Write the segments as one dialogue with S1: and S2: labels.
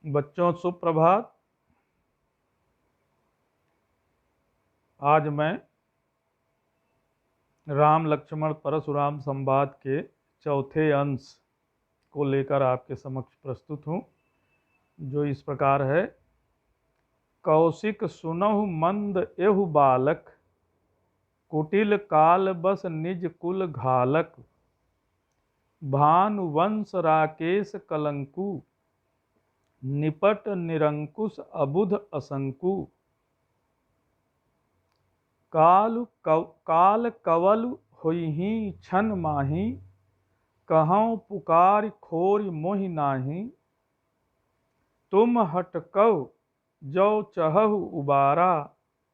S1: बच्चों सुप्रभात। आज मैं राम लक्ष्मण परशुराम संवाद के चौथे अंश को लेकर आपके समक्ष प्रस्तुत हूँ, जो इस प्रकार है। कौशिक सुनहु मंद एहु बालक, कुटिल काल बस निज कुल घालक। भानु वंश राकेश कलंकु, निपट निरंकुश अबुध असंकु। काल कवल होइहि छन माहि, कहौं पुकार खोरि मोहि नाही। तुम हटकौ जो चहहु उबारा,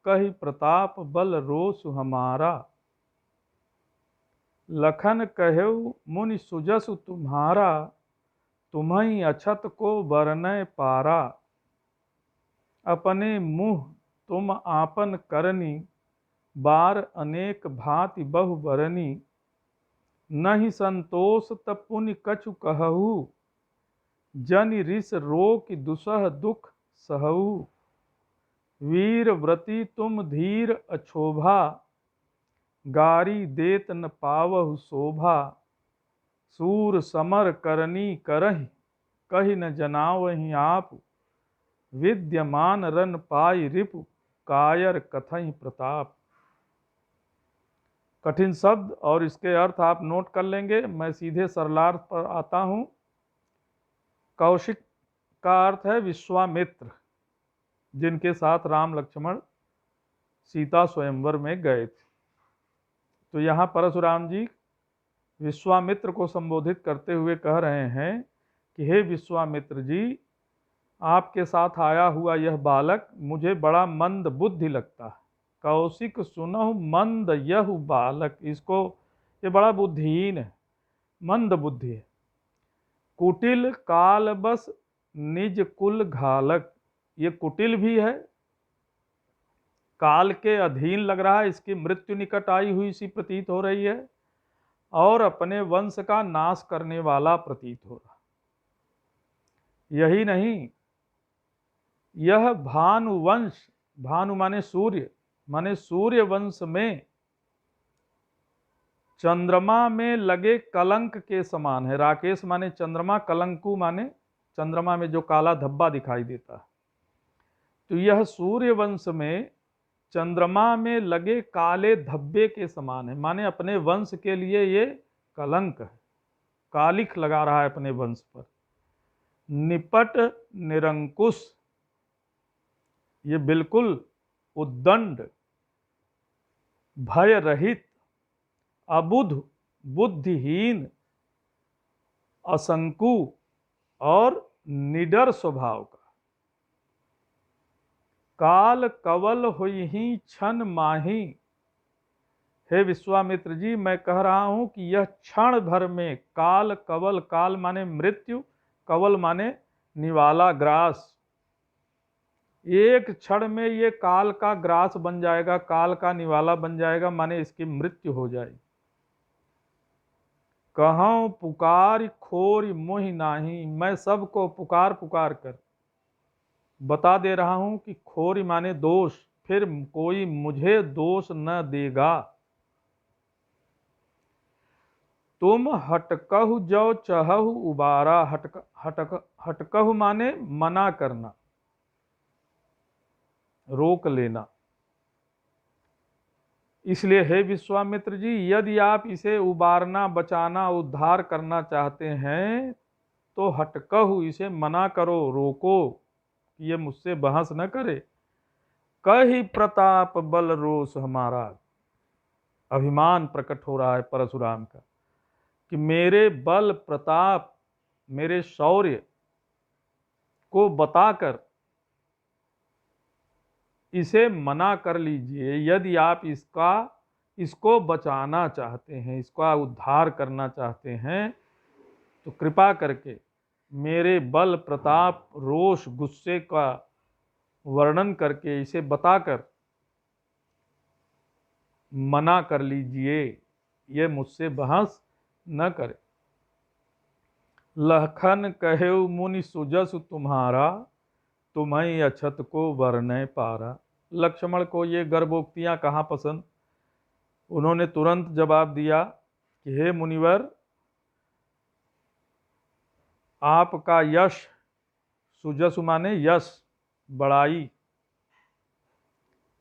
S1: कहि प्रताप बल रोषु हमारा। लखन कहेउ मुनि सुजसु तुम्हारा, तुम्हि अछत को बरनय पारा। अपने मुँह तुम आपन करनी, बार अनेक भांति बहु बरनी। नहीं संतोष त पुनि कछु कहु, जनि रिस रोक दुसह दुख सहु। वीर व्रती तुम धीर अछोभा, गारी देत न पावहु शोभा। सूर समर करनी करहि, कहि न जनावहि आप। विद्यमान रन पाई रिपु, कायर कथहि प्रताप। कठिन शब्द और इसके अर्थ आप नोट कर लेंगे। मैं सीधे सरलार्थ पर आता हूँ। कौशिक का अर्थ है विश्वामित्र, जिनके साथ राम लक्ष्मण सीता स्वयंवर में गए थे। तो यहाँ परशुराम जी विश्वामित्र को संबोधित करते हुए कह रहे हैं कि हे विश्वामित्र जी, आपके साथ आया हुआ यह बालक मुझे बड़ा मंद बुद्धि लगता है। कौशिक सुनहु मंद यहु बालक, इसको ये बड़ा बुद्धिहीन है, मंद बुद्धि है। कुटिल काल बस निज कुल घालक, ये कुटिल भी है, काल के अधीन लग रहा है, इसकी मृत्यु निकट आई हुई सी प्रतीत हो रही है, और अपने वंश का नाश करने वाला प्रतीत हो रहा। यही नहीं, यह भानुवंश, भानु माने सूर्य, माने सूर्य वंश में चंद्रमा में लगे कलंक के समान है। राकेश माने चंद्रमा, कलंकु माने चंद्रमा में जो काला धब्बा दिखाई देता है। तो यह सूर्य वंश में चंद्रमा में लगे काले धब्बे के समान है, माने अपने वंश के लिए ये कलंक है, कालिख लगा रहा है अपने वंश पर। निपट निरंकुश, ये बिल्कुल उद्दंड, भय रहित, अबुध बुद्धिहीन, असंकु और निडर स्वभाव का। काल कवल होइहि छन माहि, हे विश्वामित्र जी, मैं कह रहा हूं कि यह क्षण भर में काल कवल, काल माने मृत्यु, कवल माने निवाला, ग्रास, एक क्षण में ये काल का ग्रास बन जाएगा, काल का निवाला बन जाएगा, माने इसकी मृत्यु हो जाएगी। कहौं पुकार खोरि मोहि नाही, मैं सबको पुकार पुकार कर बता दे रहा हूं कि खोरि माने दोष, फिर कोई मुझे दोष न देगा। तुम हटकहु जो चहहु उबारा, हटकहु माने मना करना, रोक लेना। इसलिए हे विश्वामित्र जी, यदि आप इसे उबारना, बचाना, उद्धार करना चाहते हैं तो हटकहु, इसे मना करो, रोको कि ये मुझसे बहस न करे। कहि प्रताप बल रोष हमारा, अभिमान प्रकट हो रहा है परशुराम का कि मेरे बल प्रताप, मेरे शौर्य को बताकर इसे मना कर लीजिए। यदि आप इसको बचाना चाहते हैं, इसका उद्धार करना चाहते हैं, तो कृपा करके मेरे बल प्रताप रोष गुस्से का वर्णन करके इसे बताकर मना कर लीजिए, ये मुझसे बहस न करे। लखन कहेउ मुनि सुजस तुम्हारा, तुम्हें अछत को वर्णय पारा। लक्ष्मण को ये गर्भोक्तियां कहाँ पसंद। उन्होंने तुरंत जवाब दिया कि हे मुनिवर, आपका यश, सुजस माने यश, बड़ाई,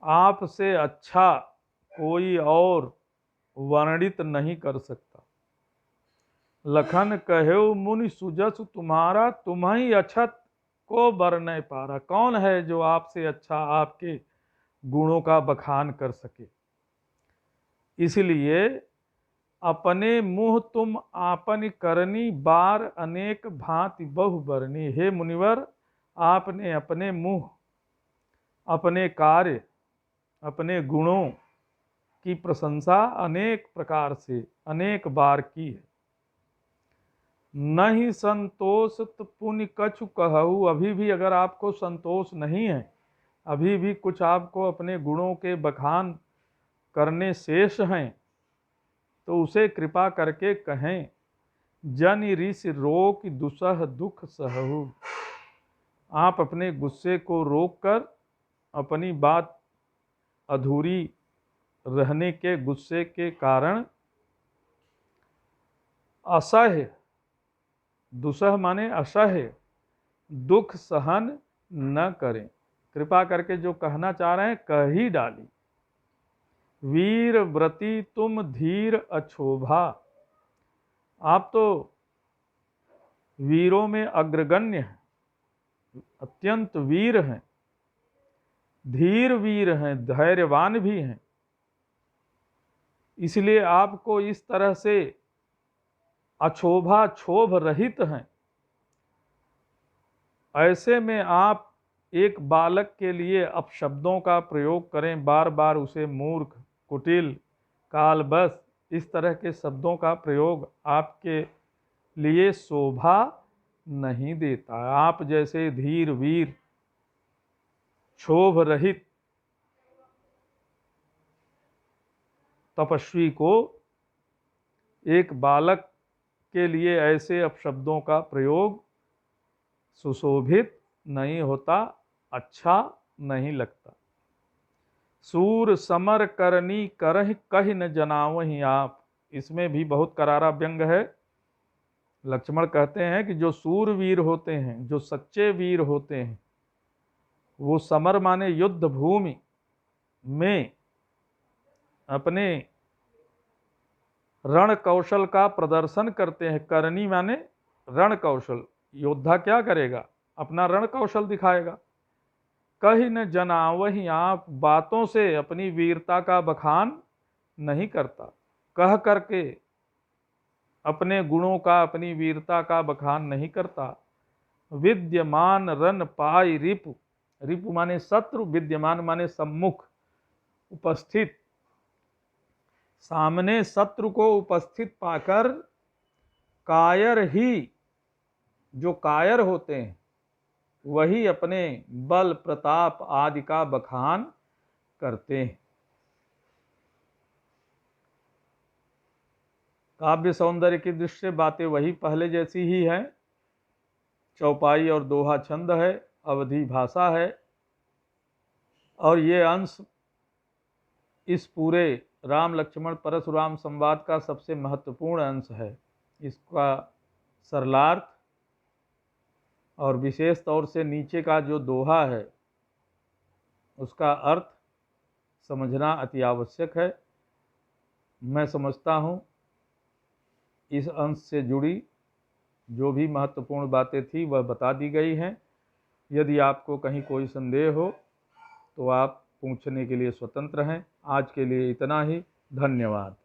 S1: आपसे अच्छा कोई और वर्णित नहीं कर सकता। लखन कहेउ मुनि सुजस तुम्हारा, तुम्हें अछत को वर्णय पारा। कौन है जो आपसे अच्छा आपके गुणों का बखान कर सके। इसलिए अपने मुँह तुम आपन करनी, बार अनेक भांति बहु बरनी। हे मुनिवर, आपने अपने मुँह, अपने कार्य, अपने गुणों की प्रशंसा अनेक प्रकार से अनेक बार की है। नहीं संतोष पुण्य कछु कहू। अभी भी अगर आपको संतोष नहीं है, अभी भी कुछ आपको अपने गुणों के बखान करने शेष हैं, तो उसे कृपा करके कहें। जन ऋष रोक दुसह दुख सहु। आप अपने गुस्से को रोककर अपनी बात अधूरी रहने के गुस्से के कारण असह्य, दुसह माने असह्य, दुख सहन न करें। कृपा करके जो कहना चाह रहे हैं कह ही डाली। वीर व्रती तुम धीर अछोभा। आप तो वीरों में अग्रगण्य हैं, अत्यंत वीर हैं, धीर वीर हैं, धैर्यवान भी हैं। इसलिए आपको इस तरह से अछोभा, क्षोभ रहित हैं। ऐसे में आप एक बालक के लिए अपशब्दों का प्रयोग करें, बार बार उसे मूर्ख, कुटिल, कालबस, इस तरह के शब्दों का प्रयोग आपके लिए शोभा नहीं देता। आप जैसे धीर वीर, क्षोभ रहित तपस्वी को एक बालक के लिए ऐसे अपशब्दों का प्रयोग सुशोभित नहीं होता, अच्छा नहीं लगता। सूर समर करनी करहि कहि न जनावहि आप। इसमें भी बहुत करारा व्यंग है। लक्ष्मण कहते हैं कि जो सूरवीर होते हैं, जो सच्चे वीर होते हैं, वो समर माने युद्ध भूमि में अपने रण कौशल का प्रदर्शन करते हैं। करनी माने रण कौशल। योद्धा क्या करेगा? अपना रण कौशल दिखाएगा। कहीं न जनावहि आप, बातों से अपनी वीरता का बखान नहीं करता, कह करके अपने गुणों का, अपनी वीरता का बखान नहीं करता। विद्यमान रन पाई रिपु। रिपु माने शत्रु, विद्यमान माने सम्मुख, उपस्थित। सामने शत्रु को उपस्थित पाकर कायर ही, जो कायर होते हैं, वही अपने बल प्रताप आदि का बखान करते हैं। काव्य सौंदर्य की दृष्टि से बातें वही पहले जैसी ही हैं। चौपाई और दोहा छंद है, अवधी भाषा है, और ये अंश इस पूरे राम लक्ष्मण परशुराम संवाद का सबसे महत्वपूर्ण अंश है। इसका सरलार्थ और विशेष तौर से नीचे का जो दोहा है, उसका अर्थ समझना अति आवश्यक है। मैं समझता हूँ इस अंश से जुड़ी जो भी महत्वपूर्ण बातें थी वह बता दी गई हैं। यदि आपको कहीं कोई संदेह हो तो आप पूछने के लिए स्वतंत्र हैं। आज के लिए इतना ही। धन्यवाद।